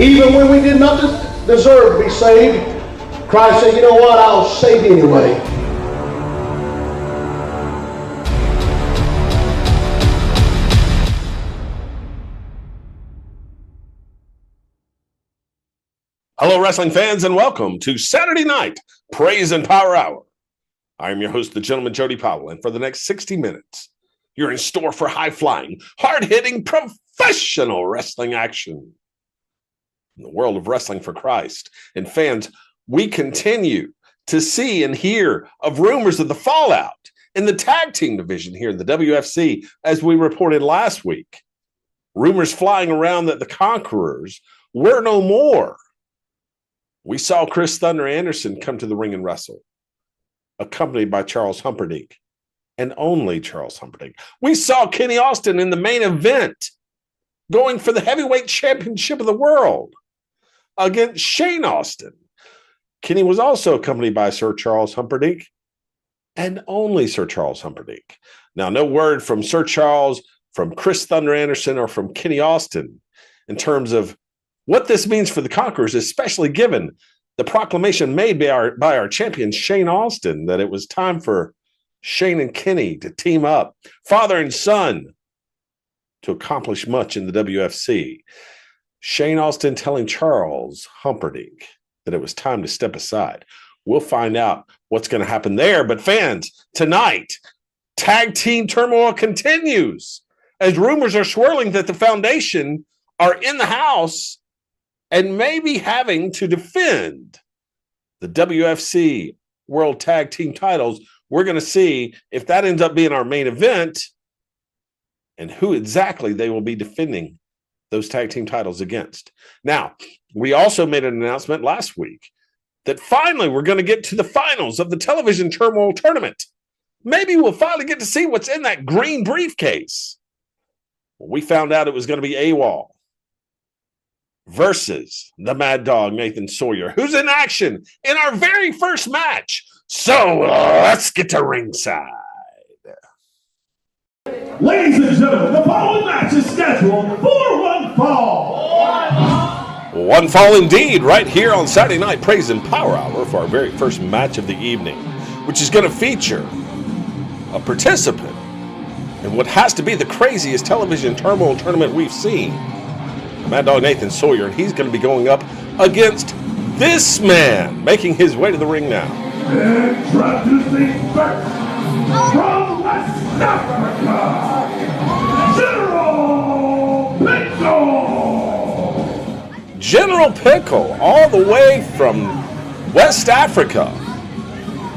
Even when we did not deserve to be saved, Christ said, you know what, I'll save you anyway. Hello, wrestling fans, and welcome to Saturday Night Praise and Power Hour. I am your host, the gentleman Jody Powell, and for the next 60 minutes, you're in store for high-flying, hard-hitting, professional wrestling action. In the world of wrestling for Christ. And fans, we continue to see and hear of rumors of the fallout in the tag team division here in the WFC, as we reported last week. Rumors flying around that the Conquerors were no more. We saw Chris Thunder Anderson come to the ring and wrestle, accompanied by Charles Humperdinck, and only Charles Humperdinck. We saw Kenny Austin in the main event, going for the heavyweight championship of the world against Shane Austin. Kenny was also accompanied by Sir Charles Humperdinck, and only Sir Charles Humperdinck. Now, no word from Sir Charles, from Chris Thunder Anderson, or from Kenny Austin in terms of what this means for the Conquerors, especially given the proclamation made by our champion, Shane Austin, that it was time for Shane and Kenny to team up, father and son, to accomplish much in the WFC. Shane Austin telling Charles Humperdinck that it was time to step aside. We'll find out what's going to happen there. But fans, tonight, tag team turmoil continues as rumors are swirling that the Foundation are in the house and maybe having to defend the WFC World Tag Team titles. We're going to see if that ends up being our main event and who exactly they will be defending those tag team titles against. Now, we also made an announcement last week that finally we're going to get to the finals of the Television Turmoil Tournament. Maybe we'll finally get to see what's in that green briefcase. Well, we found out it was going to be AWOL versus the Mad Dog, Nathan Sawyer, who's in action in our very first match. So let's get to ringside. Ladies and gentlemen, the following match is scheduled for one fall. One fall indeed, right here on Saturday Night Praise and Power Hour for our very first match of the evening, which is going to feature a participant in what has to be the craziest television turmoil tournament we've seen. Mad Dog Nathan Sawyer, and he's going to be going up against this man, making his way to the ring now. Introducing first, from West Africa, General Pickle! General Pickle, all the way from West Africa,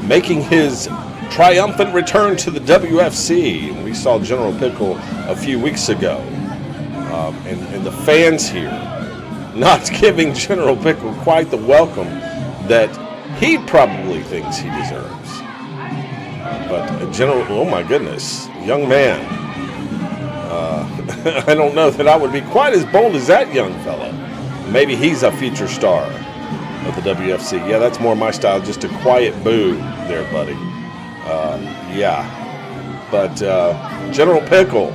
making his triumphant return to the WFC. We saw General Pickle a few weeks ago. And the fans here not giving General Pickle quite the welcome that he probably thinks he deserves. But General, oh my goodness, young man. I don't know that I would be quite as bold as that young fella. Maybe he's a future star of the WFC. Yeah, that's more my style, just a quiet boo there, buddy. But General Pickle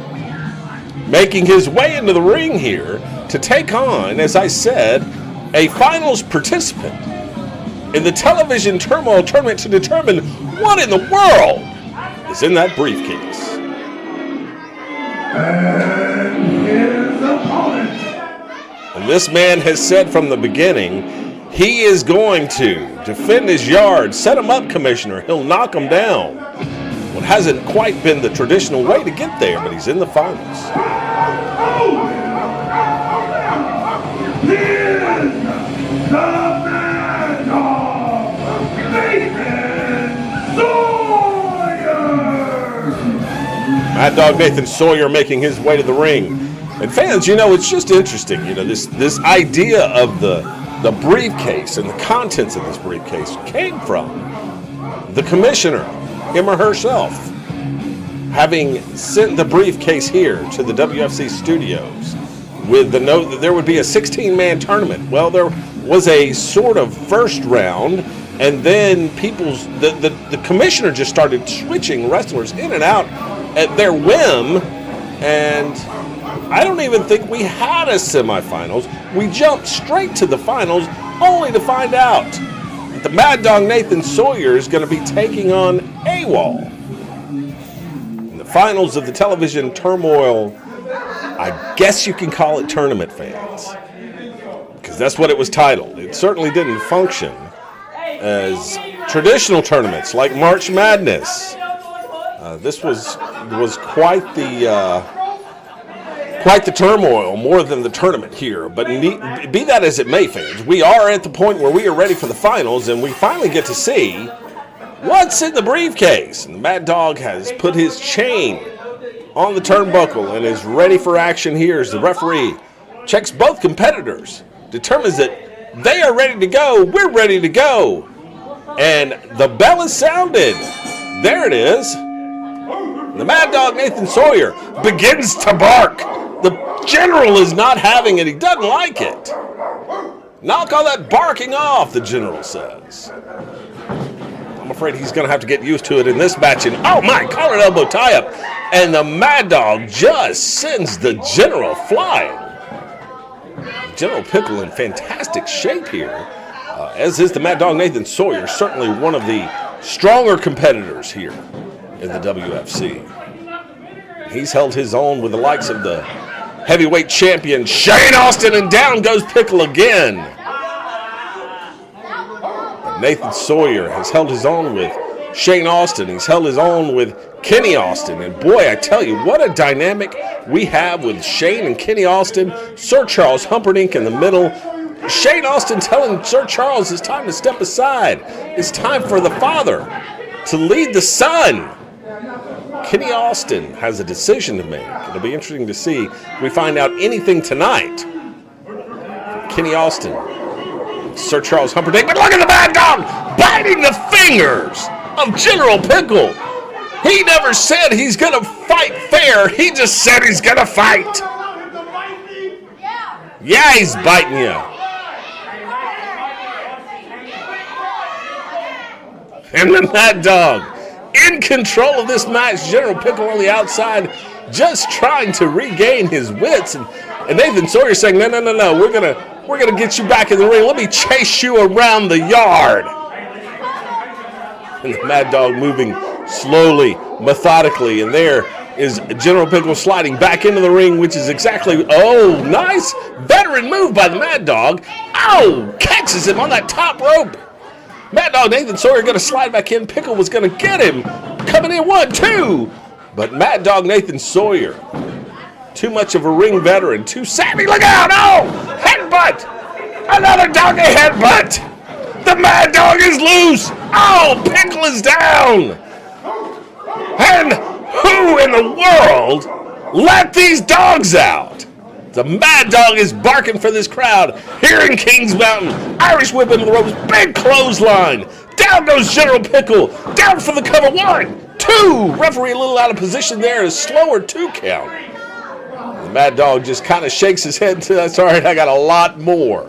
making his way into the ring here to take on, as I said, a finals participant in the Television Turmoil Tournament to determine what in the world is in that briefcase. And his opponent. And this man has said from the beginning, he is going to defend his yard, set him up, Commissioner. He'll knock him down. Well, it hasn't quite been the traditional way to get there, but he's in the finals. Mad Dog Nathan Sawyer making his way to the ring. And fans, you know, it's just interesting, you know, this idea of the briefcase and the contents of this briefcase came from the commissioner, him or herself, having sent the briefcase here to the WFC studios with the note that there would be a 16-man tournament. Well, there was a sort of first round, and then the commissioner just started switching wrestlers in and out at their whim, and I don't even think we had a semifinals. We jumped straight to the finals only to find out that the Mad Dog Nathan Sawyer is going to be taking on AWOL in the finals of the television turmoil. I guess you can call it tournament, fans, because that's what it was titled. It certainly didn't function as traditional tournaments like March Madness. This was quite the turmoil, more than the tournament here. But be that as it may, fans, we are at the point where we are ready for the finals, and we finally get to see what's in the briefcase. And the Mad Dog has put his chain on the turnbuckle and is ready for action here as the referee checks both competitors, determines that they are ready to go, we're ready to go. And the bell is sounded. There it is. The Mad Dog Nathan Sawyer begins to bark. The general is not having it. He doesn't like it. Knock all that barking off, the general says. I'm afraid he's going to have to get used to it in this match. And oh my, collar and elbow tie-up. And the Mad Dog just sends the general flying. General Pickle in fantastic shape here, as is the Mad Dog Nathan Sawyer, certainly one of the stronger competitors here in the WFC. He's held his own with the likes of the heavyweight champion Shane Austin, and down goes Pickle again. But Nathan Sawyer has held his own with Shane Austin. He's held his own with Kenny Austin. And boy, I tell you, what a dynamic we have with Shane and Kenny Austin. Sir Charles Humperdinck in the middle. Shane Austin telling Sir Charles it's time to step aside. It's time for the father to lead the son. Kenny Austin has a decision to make. It'll be interesting to see if we find out anything tonight from Kenny Austin, Sir Charles Humperdinck. But look at the Mad Dog biting the fingers of General Pickle. He never said he's going to fight fair. He just said he's going to fight. Yeah, he's biting you. And the Mad Dog in control of this match. General Pickle on the outside, just trying to regain his wits, and Nathan Sawyer saying, "No, we're gonna get you back in the ring. Let me chase you around the yard." And the Mad Dog moving slowly, methodically, and there is General Pickle sliding back into the ring, which is exactly, oh, nice veteran move by the Mad Dog. Oh, catches him on that top rope. Mad Dog Nathan Sawyer going to slide back in. Pickle was going to get him. Coming in 1, 2. But Mad Dog Nathan Sawyer, too much of a ring veteran, too savvy. Look out. Oh, headbutt. Another doggy headbutt. The Mad Dog is loose. Oh, Pickle is down. And who in the world let these dogs out? The Mad Dog is barking for this crowd here in Kings Mountain. Irish whip into the ropes, big clothesline. Down goes General Pickle, down for the cover. 1, 2. Referee a little out of position there, a slower 2 count. The Mad Dog just kind of shakes his head. That's all right, I got a lot more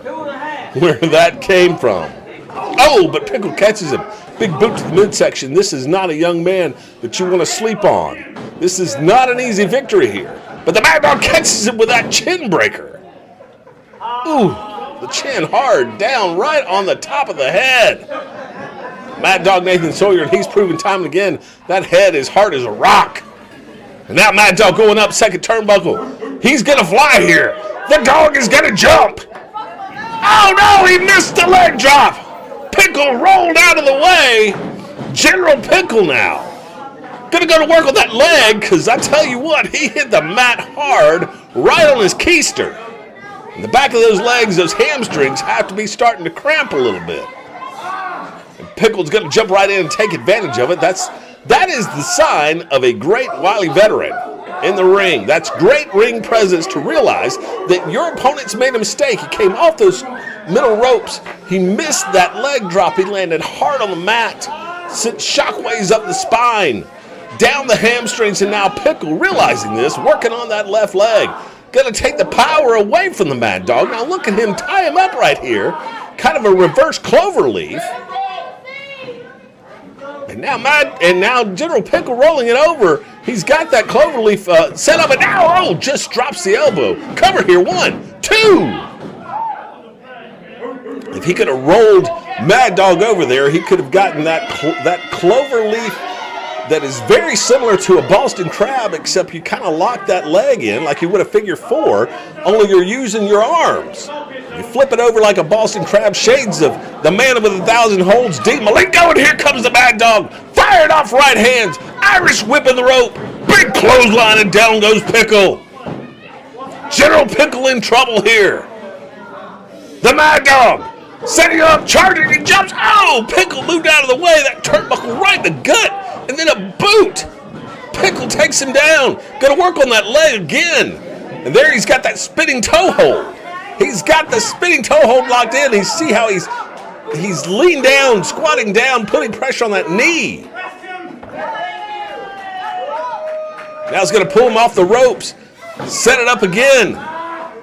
where that came from. Oh, but Pickle catches him. Big boot to the midsection. This is not a young man that you want to sleep on. This is not an easy victory here. But the Mad Dog catches him with that chin breaker. Ooh, the chin hard down right on the top of the head. Mad Dog Nathan Sawyer, and he's proven time and again that head is hard as a rock. And now Mad Dog going up second turnbuckle. He's going to fly here. The dog is going to jump. Oh no, he missed the leg drop. Pickle rolled out of the way. General Pickle now gonna go to work on that leg, because I tell you what, he hit the mat hard right on his keister. And the back of those legs, those hamstrings, have to be starting to cramp a little bit. And Pickle's gonna jump right in and take advantage of it. That is the sign of a great wily veteran in the ring. That's great ring presence to realize that your opponent's made a mistake. He came off those middle ropes. He missed that leg drop. He landed hard on the mat, sent shockwaves up the spine, down the hamstrings, and now Pickle, realizing this, working on that left leg. Gonna take the power away from the Mad Dog. Now look at him tie him up right here. Kind of a reverse cloverleaf. And now General Pickle rolling it over. He's got that cloverleaf set up, and now, just drops the elbow. Cover here, 1, 2. If he could have rolled Mad Dog over there, he could have gotten that cloverleaf that is very similar to a Boston Crab, except you kind of lock that leg in like you would a figure 4, only you're using your arms. You flip it over like a Boston Crab, shades of the man with 1,000 holds, Dean Malenko, and here comes the Mad Dog. Fired off right hands, Irish whipping the rope, big clothesline, and down goes Pickle. General Pickle in trouble here. The Mad Dog setting up, charging, he jumps. Pickle moved out of the way, that turnbuckle right in the gut, and then a boot. Pickle takes him down. Gonna work on that leg again. And there he's got that spinning toe hold. He's got the spinning toe hold locked in. You see how he's leaned down, squatting down, putting pressure on that knee. Now he's gonna pull him off the ropes. Set it up again.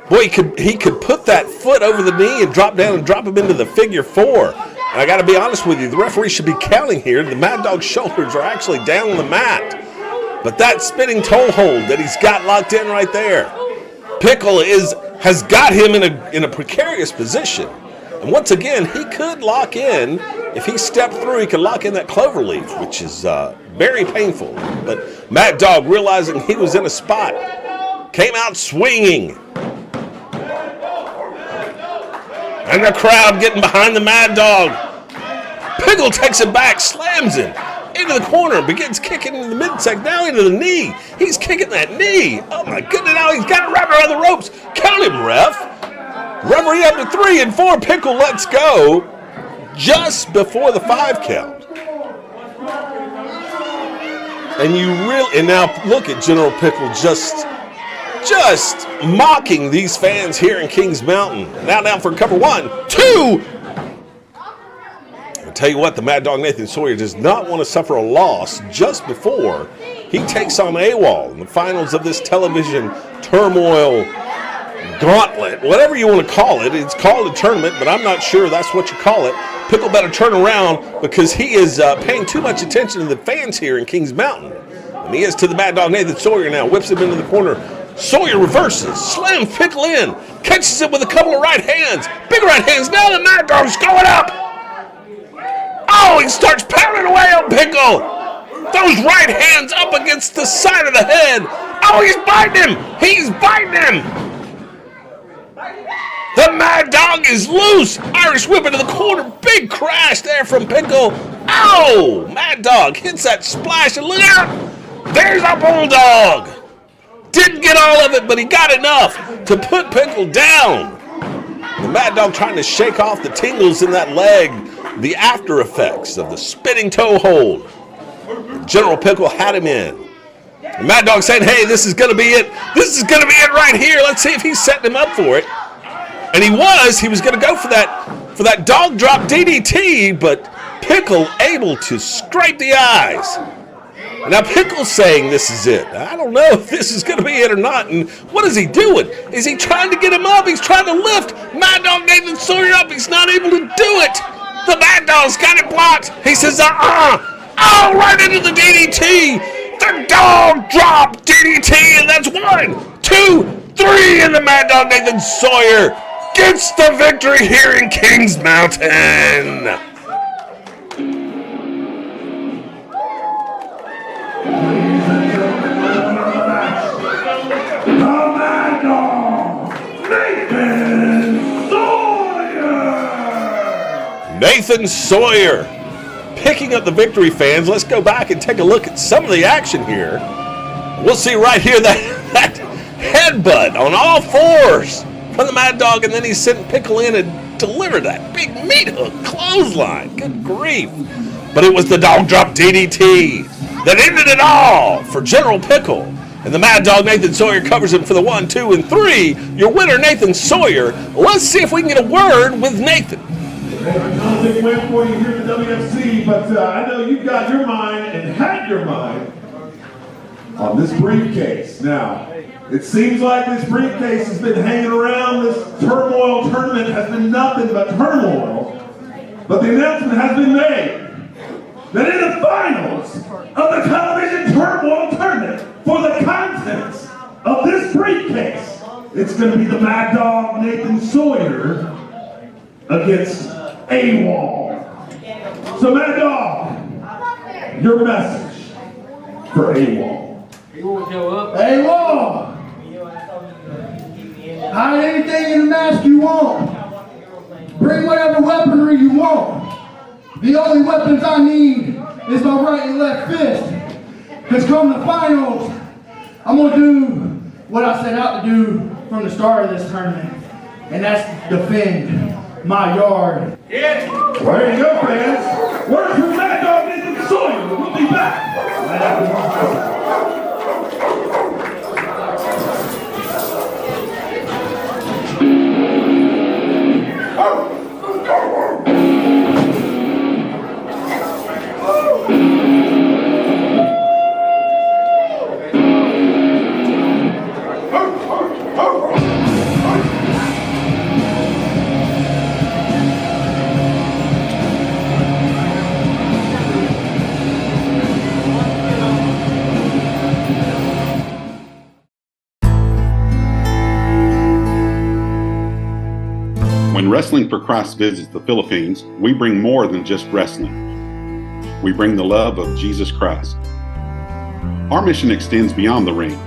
Boy, he could put that foot over the knee and drop down and drop him into the figure 4. And I got to be honest with you, the referee should be counting here. The Mad Dog's shoulders are actually down on the mat. But that spinning toe hold that he's got locked in right there, Pickle has got him in a precarious position. And once again, he could lock in. If he stepped through, he could lock in that cloverleaf, which is very painful. But Mad Dog, realizing he was in a spot, came out swinging. And the crowd getting behind the Mad Dog. Pickle takes him back, slams him into the corner, begins kicking in the midsection, now into the knee. He's kicking that knee. Oh my goodness, now he's got it wrapped around the ropes. Count him, ref. Referee up to 3 and 4. Pickle lets go just before the 5 count. And now look at General Pickle just mocking these fans here in Kings Mountain. Now down for cover 1, 2. I'll tell you what, the Mad Dog Nathan Sawyer does not want to suffer a loss just before he takes on AWOL in the finals of this television turmoil gauntlet, whatever you want to call it. It's called a tournament, but I'm not sure that's what you call it. Pickle better turn around because he is paying too much attention to the fans here in Kings Mountain. And he is to the Mad Dog Nathan Sawyer now, whips him into the corner. Sawyer reverses, slams Pickle in, catches him with a couple of right hands. Big right hands, now the Mad Dog's going up. He starts pounding away on Pickle. Those right hands up against the side of the head. He's biting him. He's biting him. The Mad Dog is loose. Irish whip into the corner. Big crash there from Pickle. Mad Dog hits that splash and look out. There's a Bulldog. Didn't get all of it, but he got enough to put Pickle down. The Mad Dog trying to shake off the tingles in that leg, the after effects of the spinning toe hold. General Pickle had him in. The Mad Dog saying, hey, this is going to be it. This is going to be it right here. Let's see if he's setting him up for it. And he was going to go for that dog drop DDT, but Pickle able to scrape the eyes. Now, Pickle's saying this is it. I don't know if this is going to be it or not. And what is he doing? Is he trying to get him up? He's trying to lift Mad Dog Nathan Sawyer up. He's not able to do it. The Mad Dog's got it blocked. He says, right into the DDT. The dog drop DDT, and that's 1, 2, 3, and the Mad Dog Nathan Sawyer gets the victory here in Kings Mountain. Nathan Sawyer picking up the victory, fans. Let's go back and take a look at some of the action here. We'll see right here that headbutt on all fours from the Mad Dog, and then he sent Pickle in and delivered that big meat hook clothesline. Good grief. But it was the dog drop DDT that ended it all for General Pickle. And the Mad Dog Nathan Sawyer covers him for the 1, 2, and 3. Your winner, Nathan Sawyer. Let's see if we can get a word with Nathan. I don't think went for you here at the WFC, but I know you've got your mind and had your mind on this briefcase. Now, it seems like this briefcase has been hanging around. This turmoil tournament has been nothing but turmoil. But the announcement has been made that in the finals of the television turmoil tournament, It's going to be the Mad Dog Nathan Sawyer against AWOL. So Mad Dog, your message for AWOL. AWOL! Hide anything in the mask you want. Bring whatever weaponry you want. The only weapons I need is my right and left fist. Because come the finals, I'm going to do what I set out to do from the start of this tournament. And that's defend my yard. Yeah. Well, there you go, fans. Word from Mad Dog Nathan Sawyer. We'll be back right after this. When Wrestling for Christ visits the Philippines, we bring more than just wrestling. We bring the love of Jesus Christ. Our mission extends beyond the ring.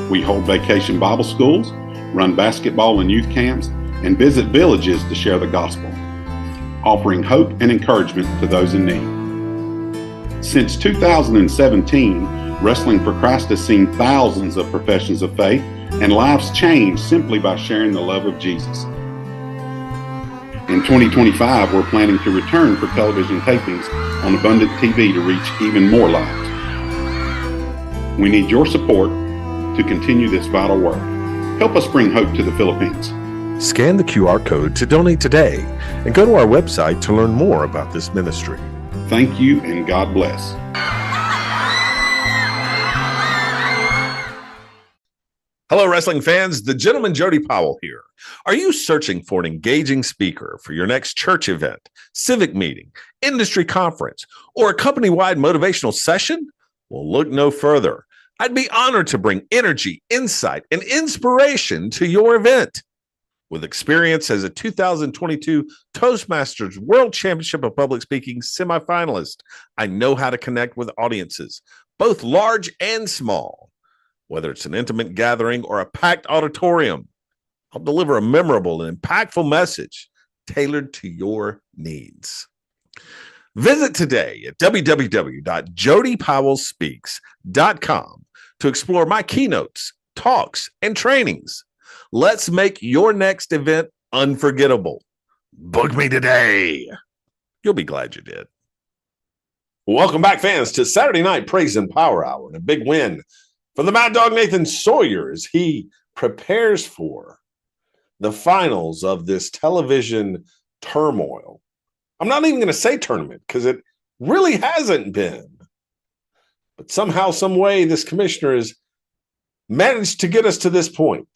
We hold vacation Bible schools, run basketball and youth camps, and visit villages to share the gospel, offering hope and encouragement to those in need. Since 2017, Wrestling for Christ has seen thousands of professions of faith and lives changed simply by sharing the love of Jesus. In 2025, we're planning to return for television tapings on Abundant TV to reach even more lives. We need your support to continue this vital work. Help us bring hope to the Philippines. Scan the QR code to donate today and go to our website to learn more about this ministry. Thank you and God bless. Hello, wrestling fans. The gentleman Jody Powell here. Are you searching for an engaging speaker for your next church event, civic meeting, industry conference, or a company-wide motivational session? Well, look no further. I'd be honored to bring energy, insight, and inspiration to your event. With experience as a 2022 Toastmasters World Championship of Public Speaking semifinalist, I know how to connect with audiences, both large and small. Whether it's an intimate gathering or a packed auditorium, I'll deliver a memorable and impactful message tailored to your needs. Visit today at www.jodypowellspeaks.com to explore my keynotes, talks, and trainings. Let's make your next event unforgettable. Book me today. You'll be glad you did. Welcome back, fans, to Saturday Night Praise and Power Hour, and a big win for the Mad Dog Nathan Sawyer as he prepares for the finals of this television turmoil. I'm not even going to say tournament because it really hasn't been. But somehow, some way, this commissioner has managed to get us to this point.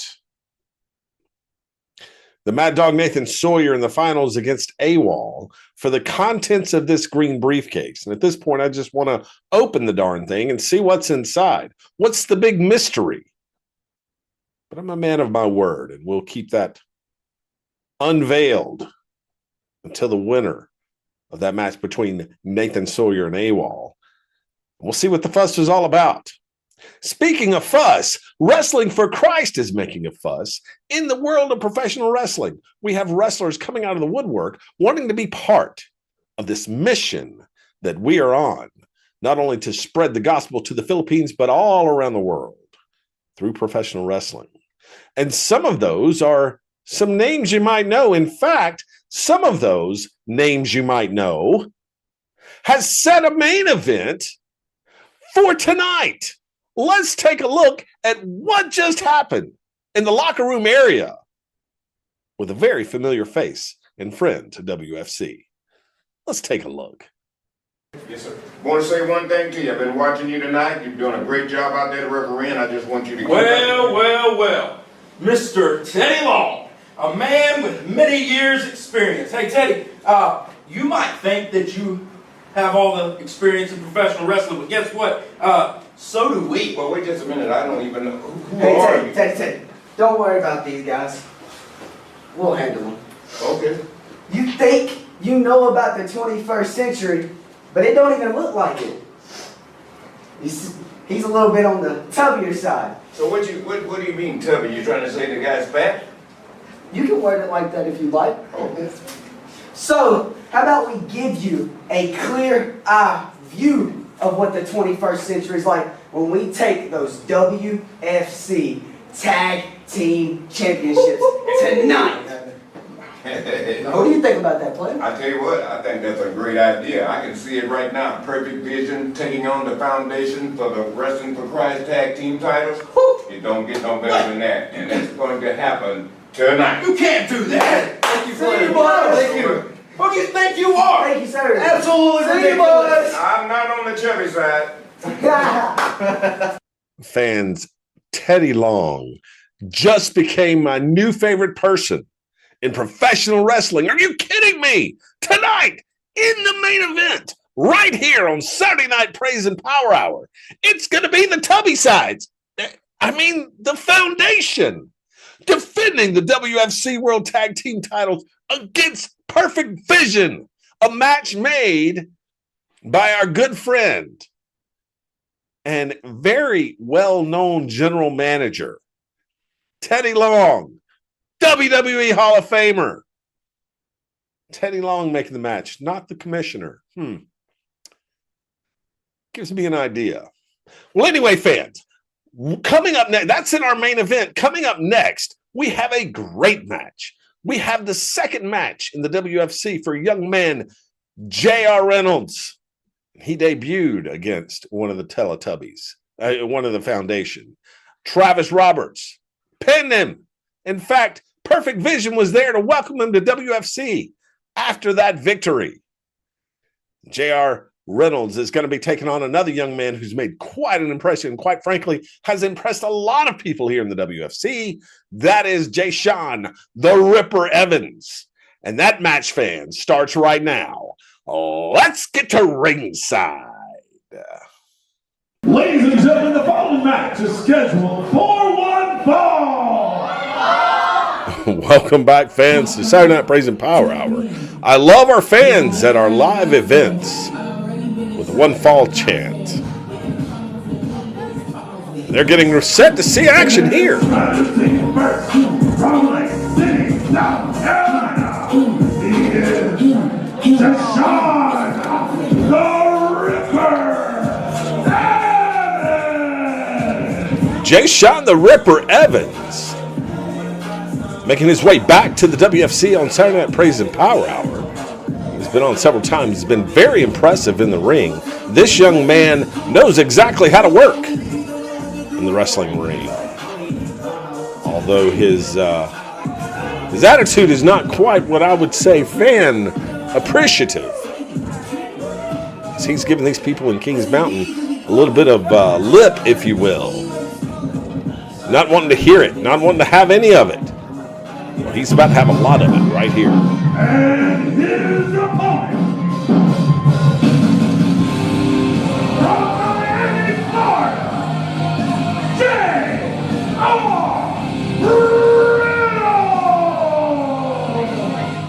The Mad Dog Nathan Sawyer in the finals against AWOL for the contents of this green briefcase. And at this point, I just want to open the darn thing and see what's inside. What's the big mystery? But I'm a man of my word, and we'll keep that unveiled until the winner of that match between Nathan Sawyer and AWOL. We'll see what the fuss was all about. Speaking of fuss, Wrestling for Christ is making a fuss in the world of professional wrestling. We have wrestlers coming out of the woodwork wanting to be part of this mission that we are on, not only to spread the gospel to the Philippines, but all around the world through professional wrestling. And some of those are some names you might know. In fact, some of those names you might know has set a main event for tonight. Let's take a look at what just happened in the locker room area with a very familiar face and friend to WFC. Let's take a look. Yes, sir. I want to say one thing to you. I've been watching you tonight. You're doing a great job out there, refereeing. I just want you to keep Well, Mr. Teddy Long, a man with many years' experience. Hey, Teddy, you might think that you have all the experience in professional wrestling, but guess what? So do we. Well, wait just a minute. I don't even know. Who Hey, are Teddy, you? Teddy, Don't worry about these guys. We'll handle them. Okay. You think you know about the 21st century, but it don't even look like it. He's a little bit on the tubbier side. So what do you mean, Tubby? You trying to say the guy's fat? You can word it like that if you like. Okay. So, how about we give you a clear eye view of what the 21st century is like when we take those WFC Tag Team Championships tonight. What do you think about that, player? I tell you what, I think that's a great idea. I can see it right now. Perfect Vision taking on the foundation for the Wrestling for Christ Tag Team titles. It don't get no better than that. And it's going to happen tonight. You can't do that. Thank you, See you, player. boys. Thank you. Who do you think you are? Thank you, sir. Absolutely See you, ridiculous. I'm not on the chubby side. Fans, Teddy Long just became my new favorite person in professional wrestling. Are you kidding me? Tonight, in the main event, right here on Saturday Night Praise and Power Hour, it's going to be the Tubby Sides. I mean, the foundation, defending the WFC World Tag Team titles against Perfect Vision, a match made by our good friend and very well-known general manager, Teddy Long, WWE Hall of Famer. Teddy Long making the match, not the commissioner. Gives me an idea. Well, anyway, fans, coming up next, that's in our main event. Coming up next, we have a great match. We have the second match in the WFC for young man J.R. Reynolds. He debuted against one of the Teletubbies, one of the foundation. Travis Roberts pinned him. In fact, Perfect Vision was there to welcome him to WFC after that victory. J.R. Reynolds is going to be taking on another young man who's made quite an impression, and quite frankly, has impressed a lot of people here in the WFC. That is Jay Sean, the Ripper Evans. And that match, fans, starts right now. Let's get to ringside. Ladies and gentlemen, the following match is scheduled for one fall. Welcome back, fans, to Saturday Night Praise and Power Hour. I love our fans at our live events with the one fall chant. They're getting set to see action here. From Lake City, South Carolina, he is Deshaun the Ripper Evans. Jay Sean the Ripper Evans making his way back to the WFC on Saturday Night Praise and Power Hour. He's been on several times. He's been very impressive in the ring. This young man knows exactly how to work in the wrestling ring. Although his attitude is not quite what I would say fan appreciative. He's giving these people in Kings Mountain a little bit of lip, if you will. Not wanting to hear it, not wanting to have any of it. Well, he's about to have a lot of it right here. And here's your opponent. From Miami, Florida,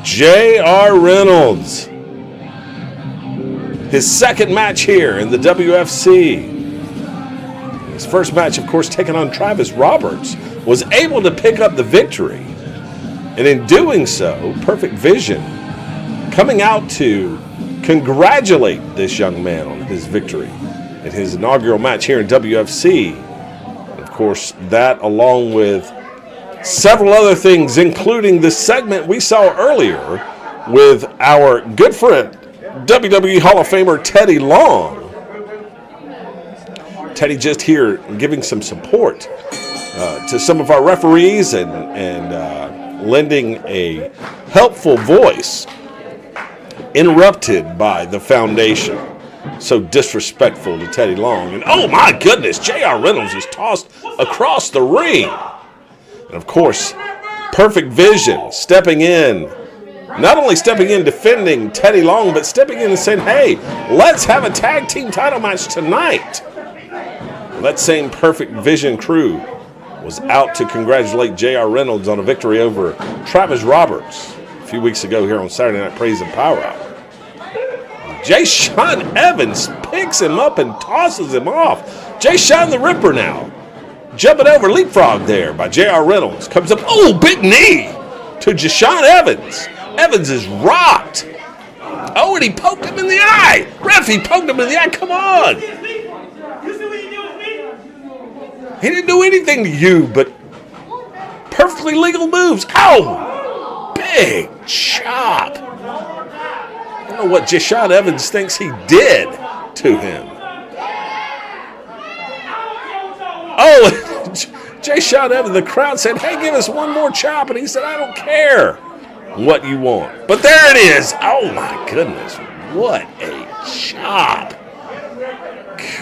J.R. Reynolds. His second match here in the WFC. His first match, of course, taking on Travis Roberts, was able to pick up the victory. And in doing so, Perfect Vision coming out to congratulate this young man on his victory in his inaugural match here in WFC. And of course, that along with several other things, including the segment we saw earlier with our good friend, WWE Hall of Famer Teddy Long. Teddy just here giving some support to some of our referees and lending a helpful voice, interrupted by the foundation. So disrespectful to Teddy Long. And oh my goodness, J.R. Reynolds is tossed across the ring. And of course, Perfect Vision stepping in, not only stepping in defending Teddy Long, but stepping in and saying, hey, let's have a tag team title match tonight. That same Perfect Vision crew was out to congratulate J.R. Reynolds on a victory over Travis Roberts a few weeks ago here on Saturday Night Praise and Power Hour. Jay-Sean Evans picks him up and tosses him off. Jay-Sean the Ripper now. Jumping over, leapfrog there by J.R. Reynolds. Comes up, oh, big knee to Jay-Sean Evans. Evans is rocked. Oh, and he poked him in the eye. Ref, he poked him in the eye. Come on. He didn't do anything to you, but perfectly legal moves. Oh, big chop. I don't know what Jay-Sean Evans thinks he did to him. Oh, Jay-Sean Evans, the crowd said, hey, give us one more chop. And he said, I don't care what you want. But there it is. Oh, my goodness. What a chop.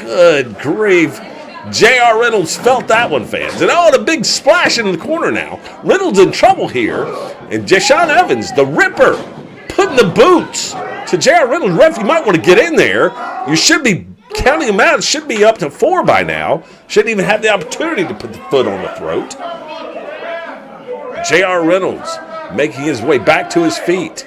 Good grief. J.R. Reynolds felt that one, fans. And oh, and a big splash in the corner now. Reynolds in trouble here. And Jay-Sean Evans, the Ripper, putting the boots to J.R. Reynolds. Ref, you might want to get in there. You should be counting him out. It should be up to 4 by now. Shouldn't even have the opportunity to put the foot on the throat. J.R. Reynolds making his way back to his feet.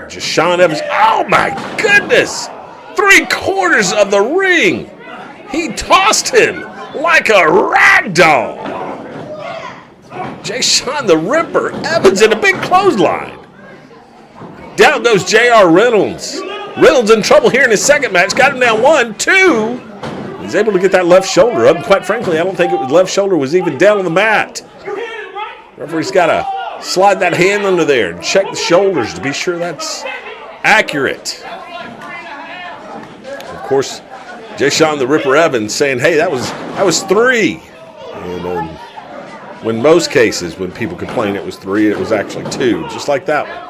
Jay-Sean Evans, oh my goodness! 3/4 of the ring. He tossed him like a rag doll. Jay-Sean the Ripper, Evans in a big clothesline. Down goes J.R. Reynolds. Reynolds in trouble here in his second match. Got him down 1, 2. He's able to get that left shoulder up. And quite frankly, I don't think the left shoulder was even down on the mat. Referee's got to slide that hand under there and check the shoulders to be sure that's accurate. Of course, Jay-Sean the Ripper Evans saying, hey, that was 3. And when most cases, when people complain it was 3, it was actually 2, just like that one.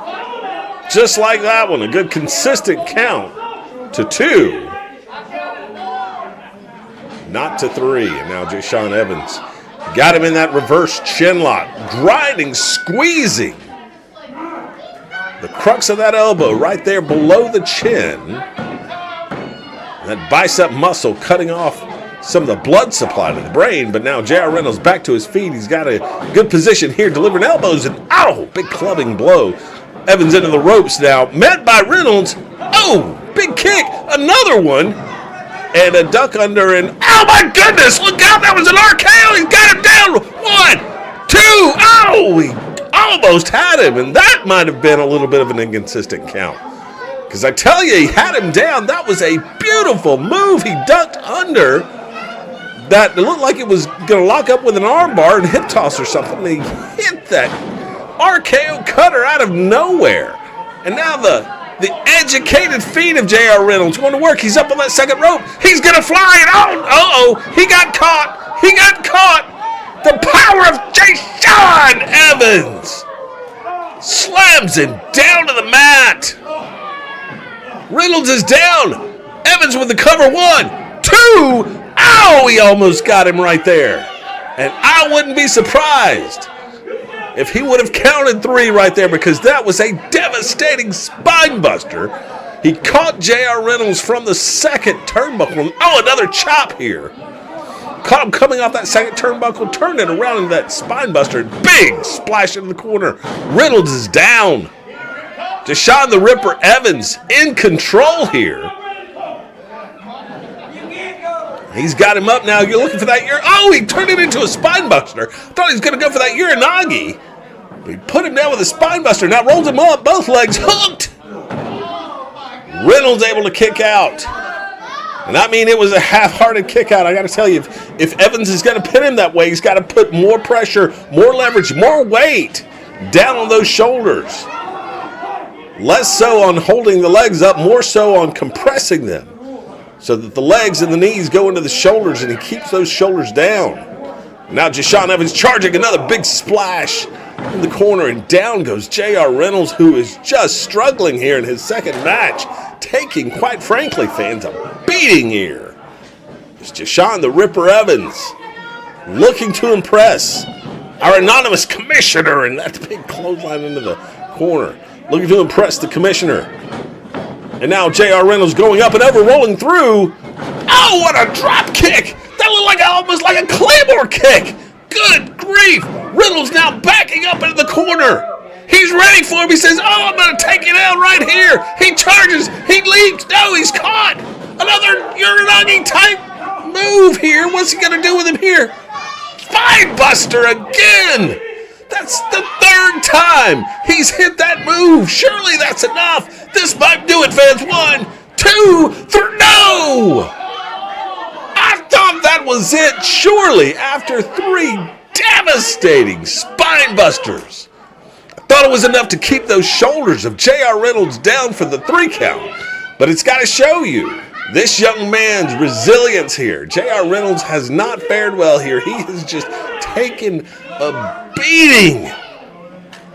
Just like that one, a good consistent count to 2. Not to 3. And now Jay-Sean Evans got him in that reverse chin lock. Grinding, squeezing. The crux of that elbow right there below the chin. That bicep muscle cutting off some of the blood supply to the brain. But now J.R. Reynolds back to his feet. He's got a good position here, delivering elbows. And ow, big clubbing blow. Evans into the ropes now. Met by Reynolds. Oh, big kick. Another one. And a duck under, and oh my goodness, look out, that was an RKO. He's got him down. 1, 2, oh, he almost had him, and that might have been a little bit of an inconsistent count. Because I tell you, he had him down. That was a beautiful move. He ducked under. That it looked like it was going to lock up with an arm bar and hip toss or something. And he hit that RKO cutter out of nowhere. And now the educated feet of J.R. Reynolds going to work. He's up on that second rope. He's going to fly. And he got caught. He got caught. The power of Jay-Sean Evans slams him down to the mat. Reynolds is down. Evans with the cover. 1, 2. Ow, he almost got him right there. And I wouldn't be surprised if he would have counted 3 right there, because that was a devastating spine buster. He caught J.R. Reynolds from the second turnbuckle. Oh, another chop here. Caught him coming off that second turnbuckle, turned it around into that spine buster. Big splash into the corner. Reynolds is down. Jay-Sean the Ripper Evans in control here. He's got him up now. You're looking for that Oh, he turned it into a spine buster. I thought he was going to go for that Uranagi. But he put him down with a spine buster. Now rolls him up. Both legs hooked. Reynolds able to kick out. And I mean, it was a half-hearted kick out. I got to tell you, if Evans is going to pin him that way, he's got to put more pressure, more leverage, more weight down on those shoulders. Less so on holding the legs up, more so on compressing them, so that the legs and the knees go into the shoulders and he keeps those shoulders down. Now Jay-Sean Evans charging another big splash in the corner, and down goes J.R. Reynolds, who is just struggling here in his second match, taking, quite frankly, fans, a beating here. It's Jay-Sean the Ripper Evans looking to impress our anonymous commissioner, and that big clothesline into the corner, looking to impress the commissioner. And now J.R. Reynolds going up and over, rolling through. Oh, what a drop kick! That looked like almost like a Claymore kick. Good grief. Reynolds now backing up into the corner. He's ready for him. He says, oh, I'm going to take it out right here. He charges. He leaps. No, he's caught. Another Uranagi type move here. What's he going to do with him here? Spine buster again. That's the third time he's hit that move. Surely that's enough. This might do it, fans. 1, 2, 3. No! I thought that was it. Surely, after 3 devastating spine busters, I thought it was enough to keep those shoulders of J.R. Reynolds down for the 3 count. But it's got to show you this young man's resilience here. J.R. Reynolds has not fared well here. He has just taken a beating.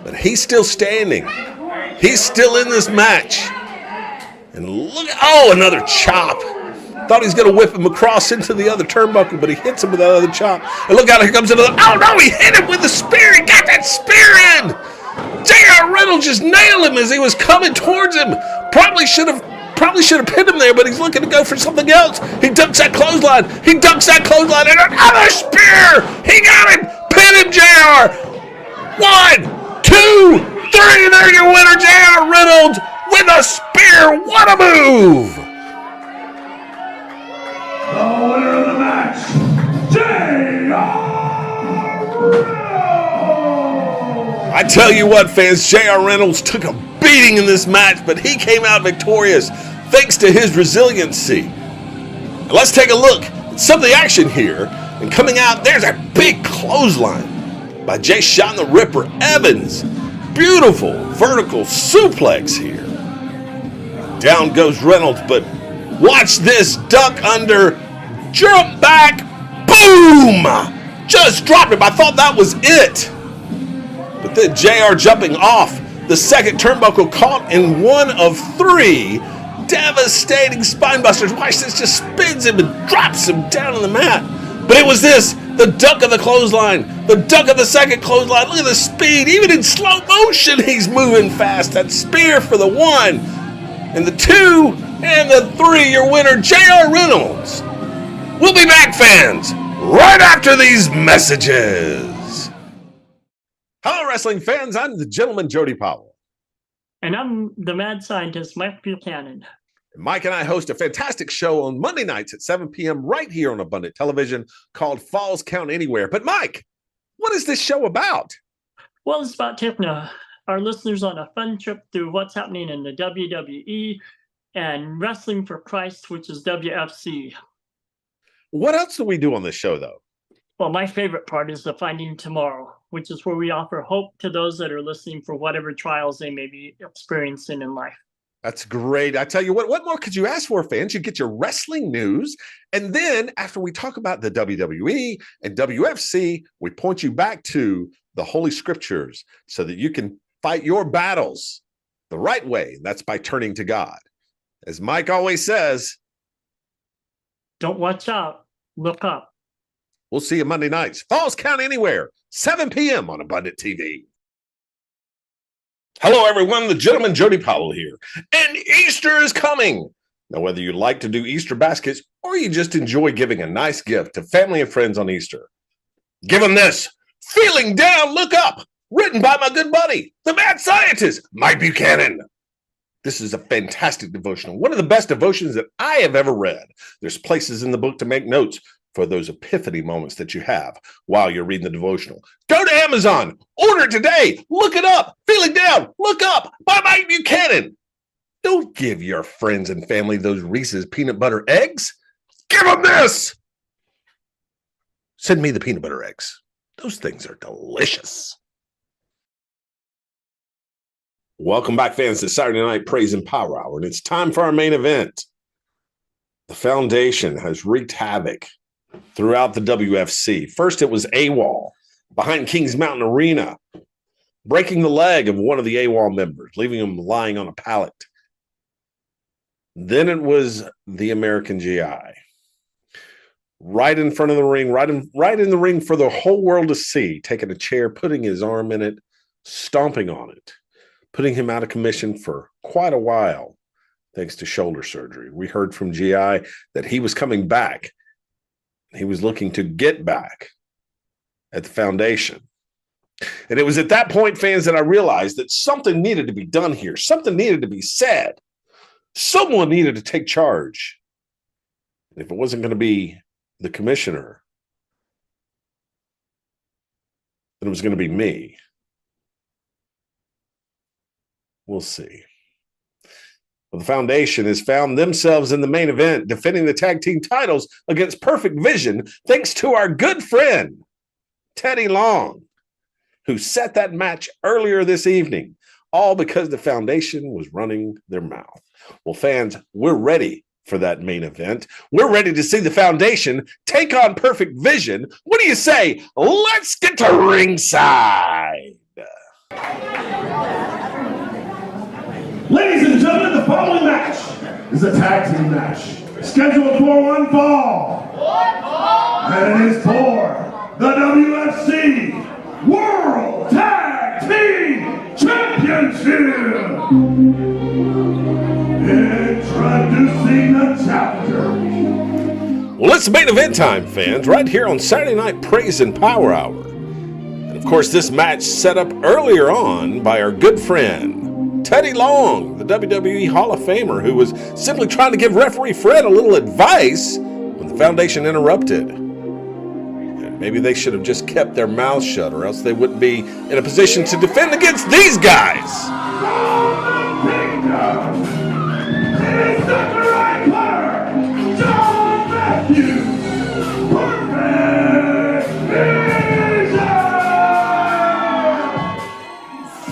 But he's still standing. He's still in this match. And look, oh, another chop. Thought he was going to whip him across into the other turnbuckle, but he hits him with that other chop. And look out, here comes another. Oh, no, he hit him with the spear. He got that spear in. J.R. Reynolds just nailed him as he was coming towards him. Probably should have pinned him there, but he's looking to go for something else. He ducks that clothesline. And another spear. He got him. Pin him, JR. 1, 2, 3. There's your winner, JR Reynolds with a spear. What a move. The winner of the match, J.R. Reynolds! I tell you what, fans, J.R. Reynolds took a beating in this match, but he came out victorious thanks to his resiliency. Now let's take a look at some of the action here. And coming out, there's a big clothesline by Jay Sean the Ripper Evans. Beautiful vertical suplex here. Down goes Reynolds, but watch this duck under, jump back, boom! Just dropped him. I thought that was it. But then JR jumping off the second turnbuckle, caught in 1 of 3 devastating spine busters. Watch this, just spins him and drops him down on the mat. But it was this, the duck of the clothesline, the duck of the second clothesline. Look at the speed. Even in slow motion, he's moving fast. That spear for the 1 and the 2 and the 3. Your winner, J.R. Reynolds. We'll be back, fans, right after these messages. Hello, wrestling fans. I'm the gentleman, Jody Powell. And I'm the mad scientist, Mike Buchanan. Mike and I host a fantastic show on Monday nights at 7 p.m. right here on Abundant Television called Falls Count Anywhere. But Mike, what is this show about? Well, it's about taking our listeners on a fun trip through what's happening in the WWE and Wrestling for Christ, which is WFC. What else do we do on this show, though? Well, my favorite part is the Finding Tomorrow, which is where we offer hope to those that are listening for whatever trials they may be experiencing in life. That's great. I tell you what more could you ask for, fans? You get your wrestling news. And then after we talk about the WWE and WFC, we point you back to the Holy Scriptures so that you can fight your battles the right way. That's by turning to God. As Mike always says, don't watch out, look up. We'll see you Monday nights. Falls Count Anywhere, 7 p.m. on Abundant TV. Hello, everyone. The gentleman, Jody Powell here. And Easter is coming. Now, whether you like to do Easter baskets or you just enjoy giving a nice gift to family and friends on Easter, give them this. Feeling Down, Look Up, written by my good buddy, the mad scientist, Mike Buchanan. This is a fantastic devotional, one of the best devotions that I have ever read. There's places in the book to make notes for those epiphany moments that you have while you're reading the devotional. Go to Amazon, order it today, look it up. Feeling Down, Look Up by Mike Buchanan. Don't give your friends and family those Reese's peanut butter eggs. Give them this. Send me the peanut butter eggs. Those things are delicious. Welcome back, fans, to Saturday Night Praise and Power Hour, and it's time for our main event. The Foundation has wreaked havoc throughout the WFC. First, it was AWOL behind Kings Mountain Arena, breaking the leg of one of the AWOL members, leaving him lying on a pallet. Then it was the American GI, right in front of the ring, right in the ring for the whole world to see, taking a chair, putting his arm in it, stomping on it, putting him out of commission for quite a while, thanks to shoulder surgery. We heard from GI that he was coming back. He was looking to get back at the foundation. And it was at that point, fans, that I realized that something needed to be done here. Something needed to be said. Someone needed to take charge. And if it wasn't going to be the commissioner, then it was going to be me. We'll see. Well, the foundation has found themselves in the main event, defending the tag team titles against Perfect Vision, thanks to our good friend, Teddy Long, who set that match earlier this evening, all because the foundation was running their mouth. Well, fans, we're ready for that main event. We're ready to see the foundation take on Perfect Vision. What do you say? Let's get to ringside. Ladies and gentlemen, the following match is a tag team match scheduled for one fall. And it is for the WFC World Tag Team Championship. Introducing the challenger. Well, it's main event time, fans, right here on Saturday Night Praise and Power Hour. And of course, this match set up earlier on by our good friend, Teddy Long, the WWE Hall of Famer, who was simply trying to give referee Fred a little advice when the foundation interrupted. And maybe they should have just kept their mouths shut, or else they wouldn't be in a position to defend against these guys.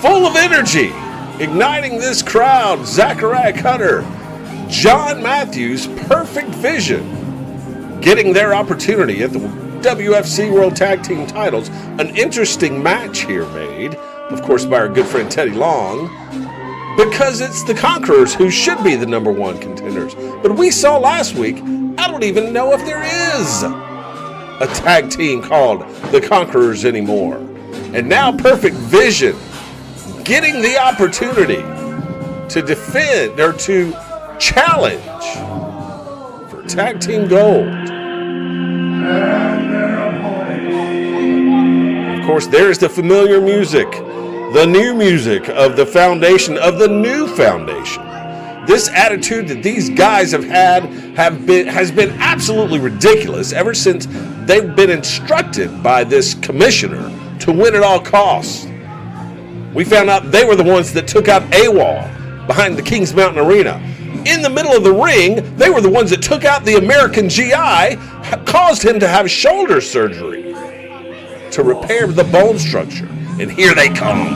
Full of energy, igniting this crowd, Zachariah Cutter, John Matthews, Perfect Vision, getting their opportunity at the WFC World Tag Team titles. An interesting match here made, of course, by our good friend Teddy Long, because it's the Conquerors who should be the number one contenders. But we saw last week, I don't even know if there is a tag team called the Conquerors anymore. And now Perfect Vision getting the opportunity to defend or to challenge for tag team gold. Of course, there's the familiar music, the new music of the foundation, of the new foundation. This attitude that these guys have had has been absolutely ridiculous ever since they've been instructed by this commissioner to win at all costs. We found out they were the ones that took out AWOL behind the Kings Mountain Arena. In the middle of the ring, they were the ones that took out the American GI, caused him to have shoulder surgery to repair the bone structure. And here they come.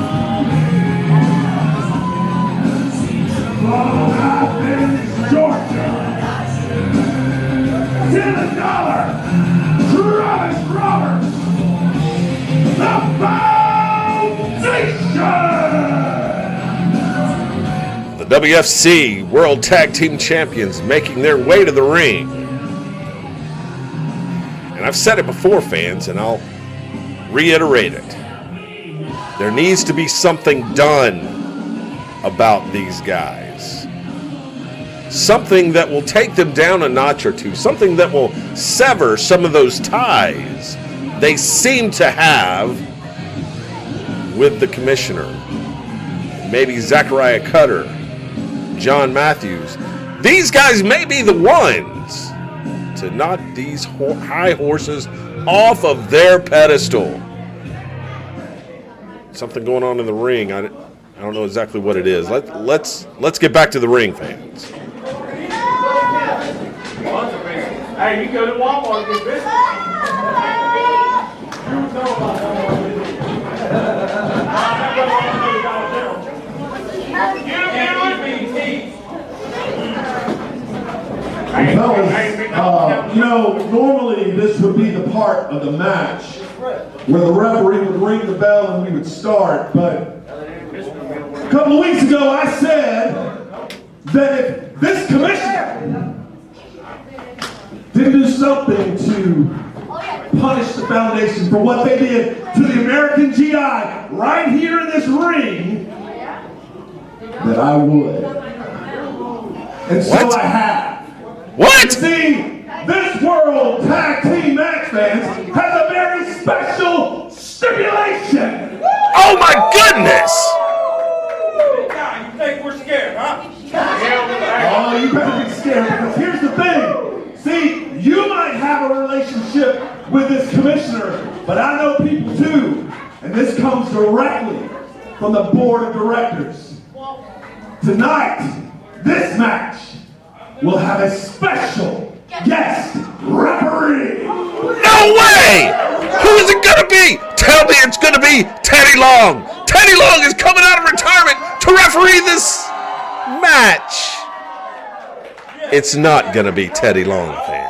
Georgia. $10 Travis Roberts. The The WFC World Tag Team Champions making their way to the ring. And I've said it before, fans, and I'll reiterate it. There needs to be something done about these guys. Something that will take them down a notch or two. Something that will sever some of those ties they seem to have with the commissioner. Maybe Zachariah Cutter, John Matthews. These guys may be the ones to knock these high horses off of their pedestal. Something going on in the ring. I don't know exactly what it is. Let's get back to the ring, fans. Hey, you go to Walmart and get business. Fellas, normally this would be the part of the match where the referee would ring the bell and we would start, but a couple of weeks ago I said that if this commissioner didn't do something to punish the foundation for what they did to the American GI right here in this ring, that I would. And so What? I have. What? See, this World Tag Team match Christ, fans, has a very special stipulation. Oh my goodness! Big guy, you think we're scared, huh? Oh, you better be scared, because here's the thing. See, you might have a relationship with this commissioner, but I know people too. And this comes directly from the board of directors. Tonight, this match will have a special guest referee. No way! Who is it gonna be? Tell me it's gonna be Teddy Long. Teddy Long is coming out of retirement to referee this match. It's not gonna be Teddy Long, fans.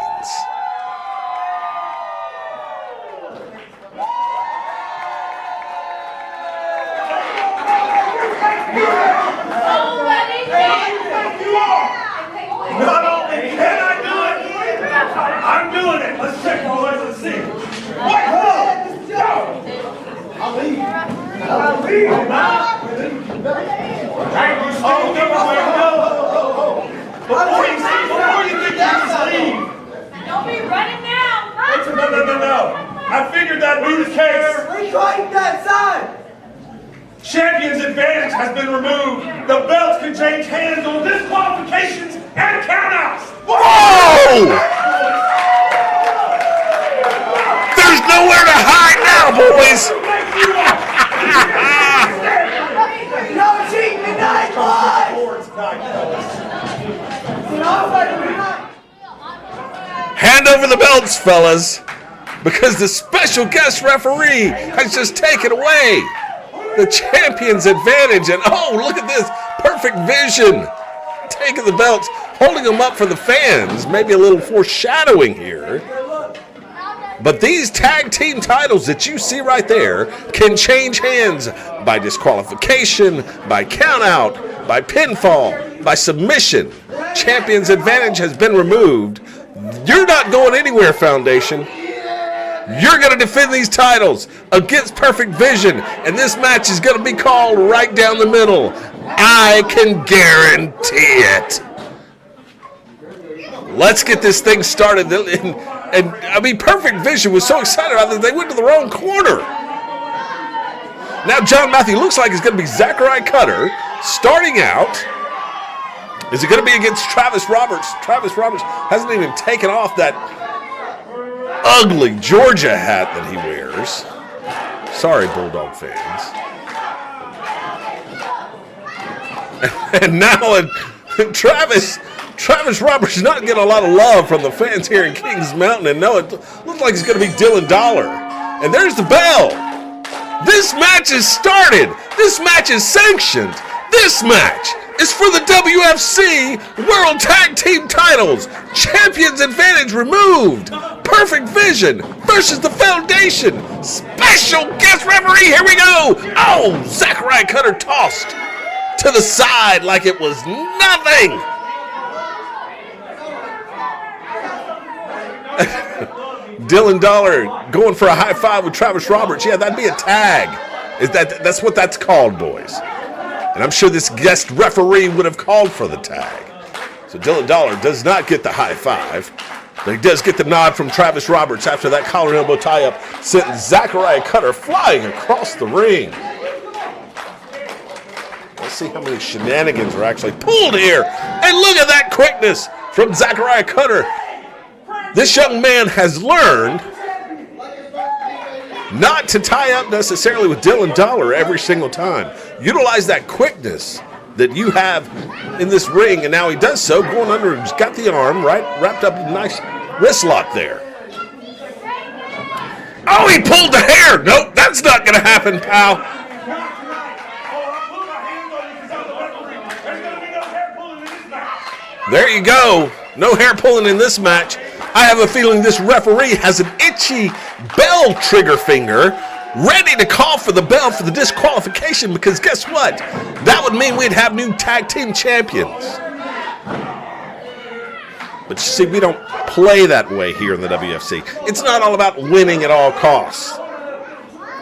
Not only can I do it, I'm doing it. Let's check, boys. Let's see. What? Go! I'll leave. Before you get this leave. Don't be running now. No. I figured that'd be the case. Reclaim that side. Champion's advantage has been removed. The belts can change hands on disqualifications and countouts. Whoa! There's nowhere to hide now, boys. No cheating tonight, boys. Hand over the belts, fellas, because the special guest referee has just taken away the champion's advantage. And oh, look at this, perfect vision. Taking the belts, holding them up for the fans. Maybe a little foreshadowing here. But these tag team titles that you see right there can change hands by disqualification, by countout, by pinfall, by submission. Champion's advantage has been removed. You're not going anywhere, Foundation. You're going to defend these titles against Perfect Vision, and this match is going to be called right down the middle. I can guarantee it. Let's get this thing started. And I mean, Perfect Vision was so excited about this, they went to the wrong corner. Now John Matthew looks like it's going to be Zachariah Cutter starting out. Is it going to be against Travis Roberts? Travis Roberts hasn't even taken off that ugly Georgia hat that he wears. Sorry, Bulldog fans. And now Travis Roberts is not getting a lot of love from the fans here in Kings Mountain. And no, it looks like it's going to be Dylan Dollar. And there's the bell. This match is started. This match is sanctioned. This match is for the WFC World Tag Team titles. Champion's advantage removed. Perfect Vision versus the Foundation. Special guest referee. Here we go. Oh, Zachariah Cutter tossed to the side like it was nothing. Dylan Dollar going for a high five with Travis Roberts. Yeah, that'd be a tag. That's what that's called, boys. And I'm sure this guest referee would have called for the tag. So Dylan Dollar does not get the high five, but he does get the nod from Travis Roberts after that collar and elbow tie-up sent Zachariah Cutter flying across the ring. Let's see how many shenanigans are actually pulled here. And look at that quickness from Zachariah Cutter. This young man has learned not to tie up necessarily with Dylan Dollar every single time. Utilize that quickness that you have in this ring, and now he does so, going under. He's got the arm right wrapped up in a nice wrist lock there. Oh, he pulled the hair. Nope, that's not going to happen, pal. There you go. No hair pulling in this match. I have a feeling this referee has an itchy bell trigger finger ready to call for the bell for the disqualification, because guess what? That would mean we'd have new tag team champions. But you see, we don't play that way here in the WFC. It's not all about winning at all costs.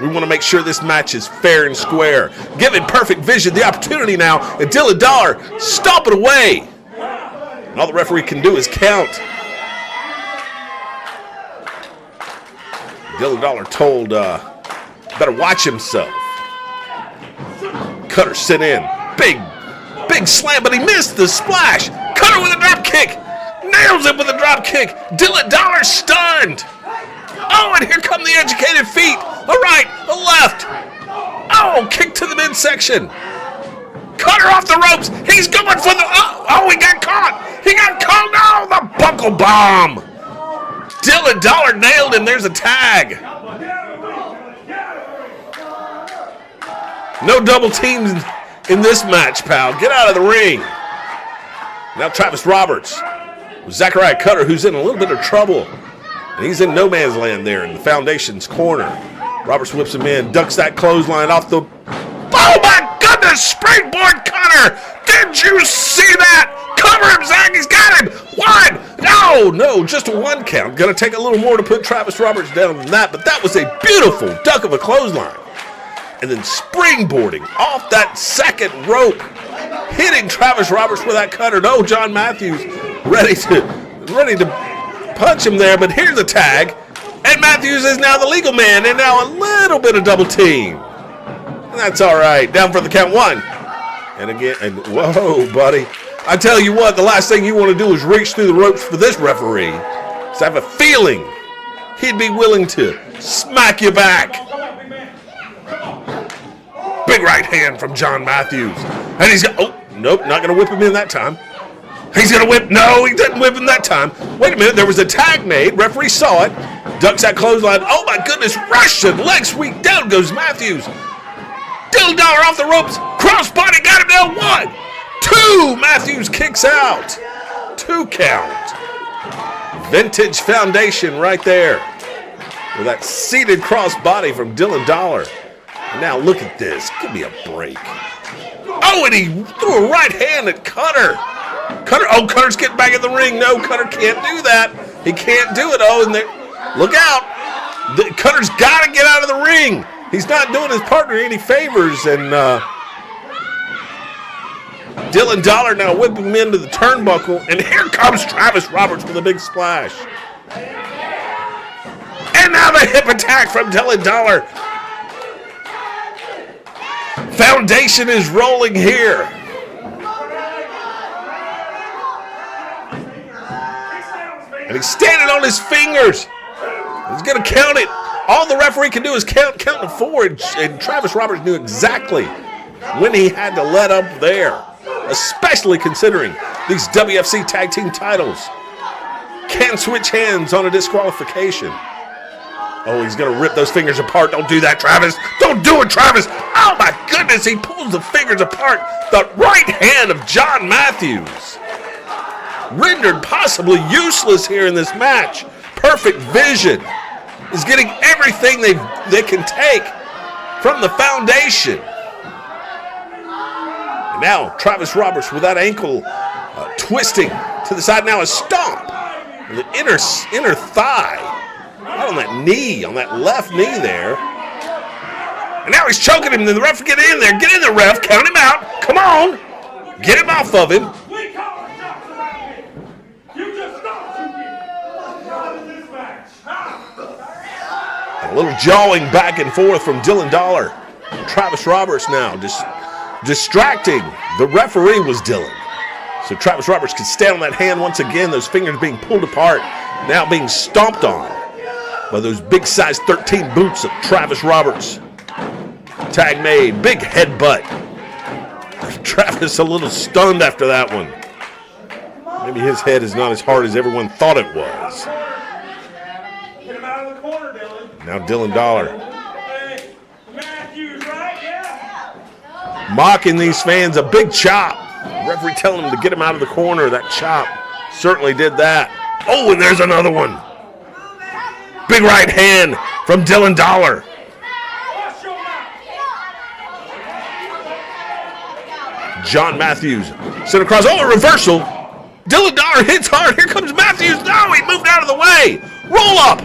We want to make sure this match is fair and square. Giving Perfect Vision the opportunity now, and Dylan Dollar stomp it away. And all the referee can do is count. Dylan Dollar told better watch himself. Cutter sent in. Big slam, but he missed the splash. Cutter with a drop kick. Nails it with a drop kick. Dylan Dollar stunned. Oh, and here come the educated feet. A right, a left. Oh, kick to the midsection. Cutter off the ropes. He's going for the... Oh, he got caught. He got caught. No, the buckle bomb. Dylan Dollar nailed him. There's a tag. No double teams in this match, pal. Get out of the ring. Now Travis Roberts. Zachariah Cutter, who's in a little bit of trouble. And he's in no man's land there in the Foundation's corner. Roberts whips him in, ducks that clothesline off the... Oh, my goodness! Springboard Cutter! Did you see that? Cover him, Zach! He's got him! One! No, just a one count. Gonna take a little more to put Travis Roberts down than that, but that was a beautiful duck of a clothesline. And then springboarding off that second rope, hitting Travis Roberts with that cutter. No, John Matthews ready to punch him there, but here's the tag. And Matthews is now the legal man, and now a little bit of double team. And that's all right. Down for the count. One. And again, and whoa, buddy. I tell you what, the last thing you want to do is reach through the ropes for this referee. So I have a feeling he'd be willing to smack you back. Big right hand from John Matthews. And he's got, oh, nope, not going to whip him in that time. He's going to whip, no, he didn't whip him that time. Wait a minute, there was a tag made. Referee saw it. Ducks that clothesline. Oh, my goodness, Russian leg sweep. Down goes Matthews. Dylan Dollar off the ropes. Crossbody, got him down. One, two. Matthews kicks out. 2 count. Vintage Foundation right there. With that seated crossbody from Dylan Dollar. And now look at this. Give me a break. Oh, and he threw a right hand at Cutter. Cutter's getting back in the ring. No, Cutter can't do that. He can't do it. Oh, and look out. Cutter's got to get out of the ring. He's not doing his partner any favors. And Dylan Dollar now whipping him into the turnbuckle. And here comes Travis Roberts with a big splash. And now the hip attack from Dylan Dollar. Foundation is rolling here. And he's standing on his fingers. He's going to count it. All the referee can do is count to 4. And Travis Roberts knew exactly when he had to let up there. Especially considering these WFC tag team titles can switch hands on a disqualification. Oh, he's going to rip those fingers apart. Don't do that, Travis. Don't do it, Travis. Oh, my goodness. He pulls the fingers apart. The right hand of John Matthews. Rendered possibly useless here in this match. Perfect Vision is getting everything they can take from the Foundation. And now, Travis Roberts with that ankle twisting to the side. Now a stomp. The inner thigh. Right on that knee, on that left knee there. And now he's choking him. Then the ref, get in there. Get in there, ref. Count him out. Come on. Get him off of him. A little jawing back and forth from Dylan Dollar. Travis Roberts now just distracting. The referee was Dylan. So Travis Roberts could stand on that hand once again. Those fingers being pulled apart. Now being stomped on by those big size 13 boots of Travis Roberts. Tag made. Big headbutt. Travis a little stunned after that one. Maybe his head is not as hard as everyone thought it was. Get him out of the corner, Dylan. Now Dylan Dollar. Hey, Matthews, right? Yeah. Mocking these fans. A big chop. Referee telling him to get him out of the corner. That chop certainly did that. Oh, and there's another one. Big right hand from Dylan Dollar. John Matthews sent across. Oh, a reversal. Dylan Dollar hits hard. Here comes Matthews. No, he moved out of the way. Roll up.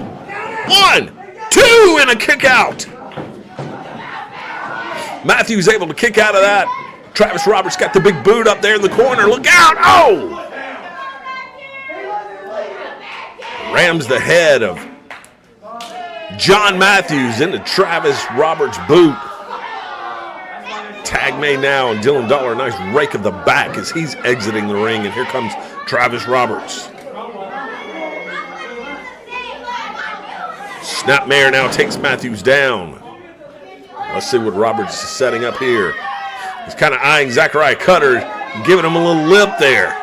1, 2, and a kick out. Matthews able to kick out of that. Travis Roberts got the big boot up there in the corner. Look out. Oh! Rams the head of John Matthews into Travis Roberts' boot. Tag made now, and Dylan Dollar, a nice rake of the back as he's exiting the ring, and here comes Travis Roberts. Snapmare now takes Matthews down. Let's see what Roberts is setting up here. He's kind of eyeing Zachariah Cutter, giving him a little lip there.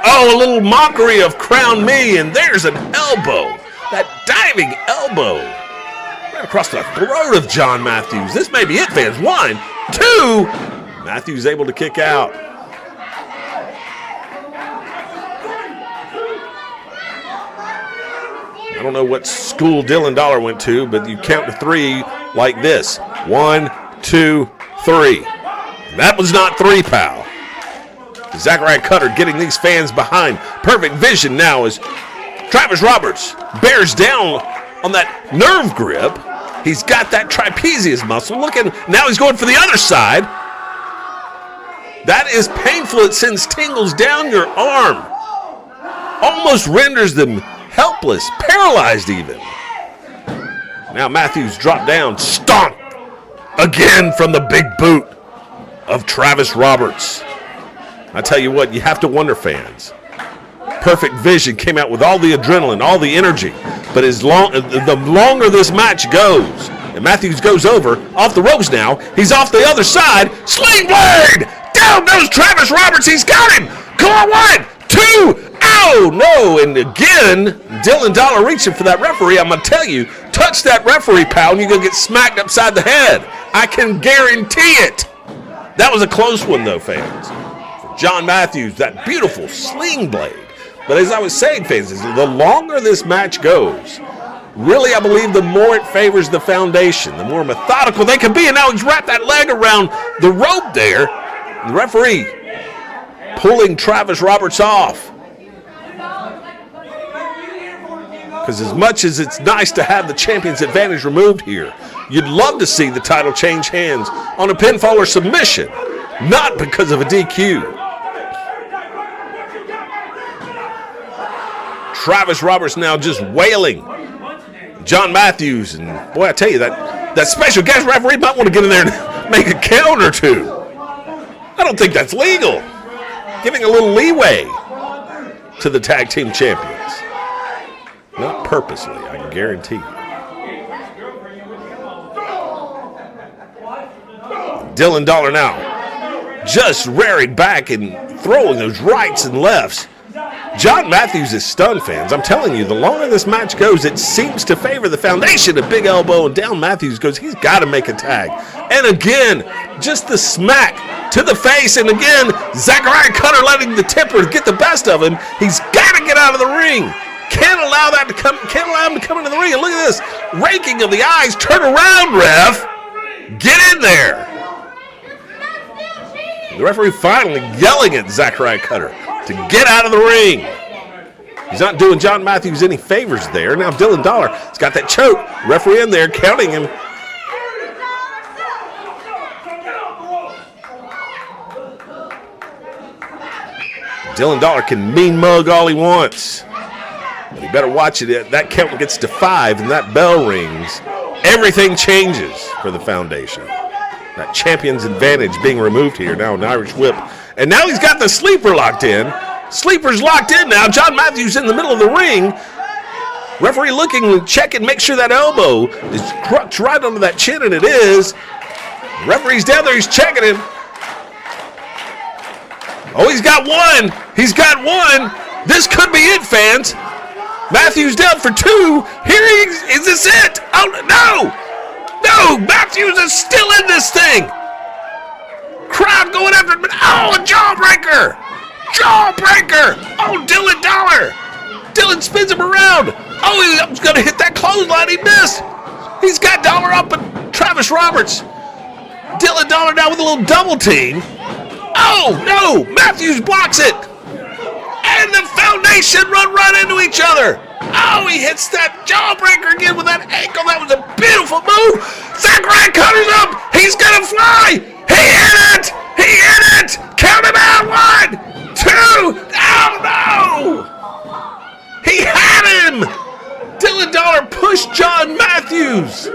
Oh, a little mockery of Crown Me, and there's an elbow. That diving elbow right across the throat of John Matthews. This may be it, fans. 1, 2. Matthews able to kick out. I don't know what school Dylan Dollar went to, but you count to 3 like this. 1, 2, 3. And that was not 3, pal. Zachariah Cutter getting these fans behind. Perfect vision now as Travis Roberts bears down on that nerve grip. He's got that trapezius muscle. Now he's going for the other side. That is painful. It sends tingles down your arm. Almost renders them helpless, paralyzed even. Now Matthews dropped down, stomp again from the big boot of Travis Roberts. I tell you what, you have to wonder, fans. Perfect Vision came out with all the adrenaline, all the energy, but the longer this match goes, and Matthews goes over, off the ropes now, he's off the other side, Sling Blade! Down goes Travis Roberts, he's got him! Come on, 1, 2, oh no, and again, Dylan Dollar reaching for that referee. I'm going to tell you, touch that referee, pal, and you're going to get smacked upside the head. I can guarantee it. That was a close one, though, fans. For John Matthews, that beautiful sling blade. But as I was saying, fans, the longer this match goes, really, I believe the more it favors the Foundation, the more methodical they can be. And now he's wrapped that leg around the rope there. The referee pulling Travis Roberts off. Because as much as it's nice to have the champion's advantage removed here, you'd love to see the title change hands on a pinfall or submission, not because of a DQ. Travis Roberts now just wailing John Matthews, and boy, I tell you, that special guest referee might want to get in there and make a count or two. I don't think that's legal. Giving a little leeway to the tag team champions. Not purposely, I can guarantee you. Dylan Dollar now just rearing back and throwing those rights and lefts. John Matthews is stunned, fans. I'm telling you, the longer this match goes, it seems to favor the Foundation. A big elbow, and down Matthews goes. He's got to make a tag. And again, just the smack to the face. And again, Zachariah Cutter letting the temper get the best of him. He's got to get out of the ring. Can't allow him to come into the ring. And look at this, raking of the eyes. Turn around, ref. Get in there. The referee finally yelling at Zachariah Cutter to get out of the ring. He's not doing John Matthews any favors there. Now Dylan Dollar has got that choke. Referee in there counting him. Dylan Dollar can mean mug all he wants. But he better watch it. That count gets to 5 and that bell rings. Everything changes for the Foundation. That champion's advantage being removed here. Now an Irish whip. And now he's got the sleeper locked in. Sleeper's locked in now. John Matthews in the middle of the ring. Referee looking to check and make sure that elbow is crushed right under that chin, and it is. Referee's down there. He's checking him. Oh, he's got one. He's got one. This could be it, fans. Matthews down for 2. Here he is. Is this it? Oh, no. No, Matthews is still in this thing. Crowd going after him. Oh, a jawbreaker. Jawbreaker. Oh, Dylan Dollar. Dylan spins him around. Oh, he was going to hit that clothesline. He missed. He's got Dollar up and Travis Roberts. Dylan Dollar now with a little double team. Oh, no. Matthews blocks it. And the Foundation run right into each other. Oh, he hits that jawbreaker again with that ankle. That was a beautiful move. Zachariah Cutter's up. He's going to fly. He hit it. He hit it. Count him out. 1, 2. Oh, no. He had him. Dylan Dollar pushed John Matthews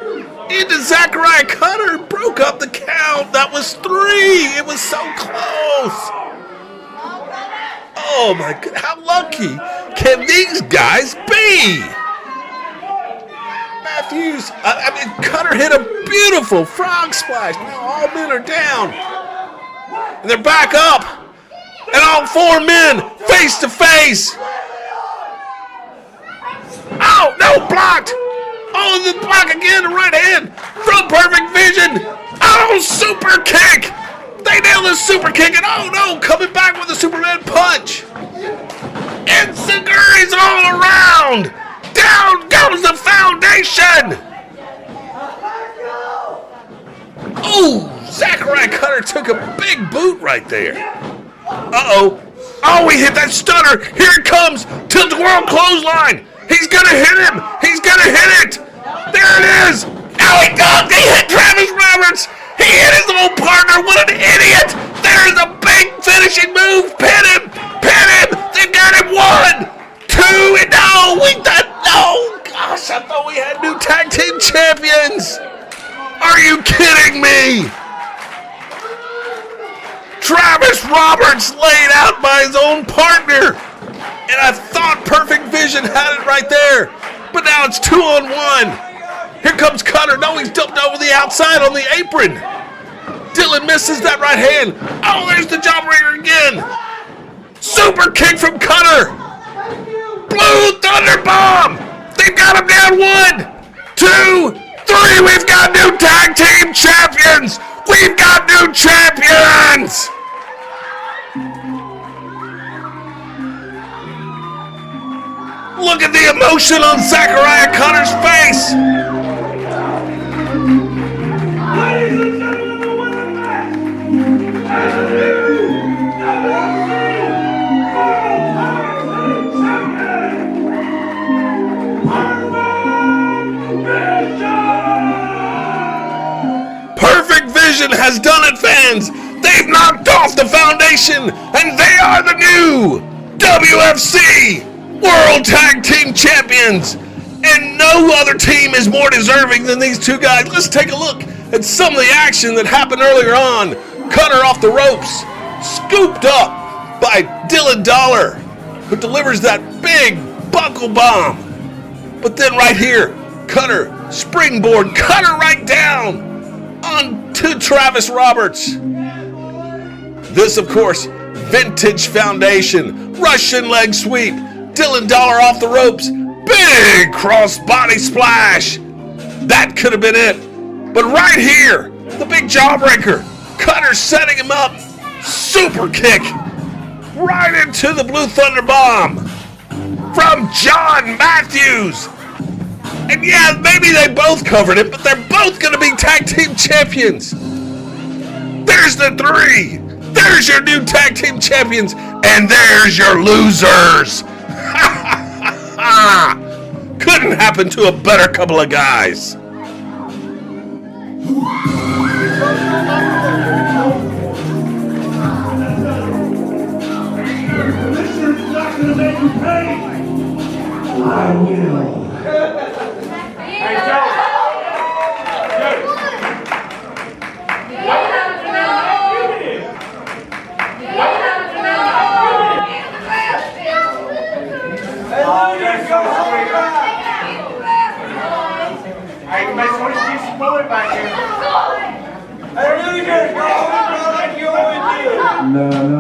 into Zachariah Cutter, broke up the count. That was 3. It was so close. Oh my God, how lucky can these guys be? Matthews, Cutter hit a beautiful frog splash. Now all men are down. And they're back up. And all 4 men face to face. Oh, no, blocked. Oh, the block again, the right hand from Perfect Vision. Oh, super kick. They nailed the super kick, and oh no, coming back with a Superman punch. Enziguri's all around. Down goes the foundation. Oh, Zachariah Cutter took a big boot right there. Uh-oh. Oh, he hit that stunner. Here it comes. Tilt the world clothesline. He's going to hit him. He's going to hit it. There it is. Now he does. He hit Travis Roberts. He hit his own partner. What an idiot. There's a big finishing move. Pin him. Pin him. They got him 1, 2, and no. No. Gosh, I thought we had new tag team champions. Are you kidding me? Travis Roberts laid out by his own partner. And I thought Perfect Vision had it right there. But now it's 2-on-1. Here comes Cutter. No, he's dumped over the outside on the apron. Dylan misses that right hand. Oh, there's the jawbreaker again. Super kick from Cutter. Blue Thunder Bomb. They've got him down 1, 2, 3. We've got new tag team champions. We've got new champions. Look at the emotion on Zachariah Cutter's face. Ladies and gentlemen, the winner match as the new Perfect Vision has done it, fans. They've knocked off the foundation, and they are the new WFC World Tag Team Champions. And no other team is more deserving than these 2 guys. Let's take a look at some of the action that happened earlier on. Cutter off the ropes, scooped up by Dylan Dollar, who delivers that big buckle bomb. But then right here, Cutter springboard, Cutter right down onto Travis Roberts. This, of course, vintage foundation, Russian leg sweep, Dylan Dollar off the ropes, big cross body splash. That could have been it. But right here, the big jawbreaker, Cutter setting him up, super kick right into the Blue Thunder Bomb from John Matthews. And yeah, maybe they both covered it, but they're both going to be tag team champions. There's the 3. There's your new tag team champions, and there's your losers. Couldn't happen to a better couple of guys. This is not going to make you pay. I will. Hey, Joe. Hey, you might want to see some bullet back here. Hey, really good. Go, like you always do. No.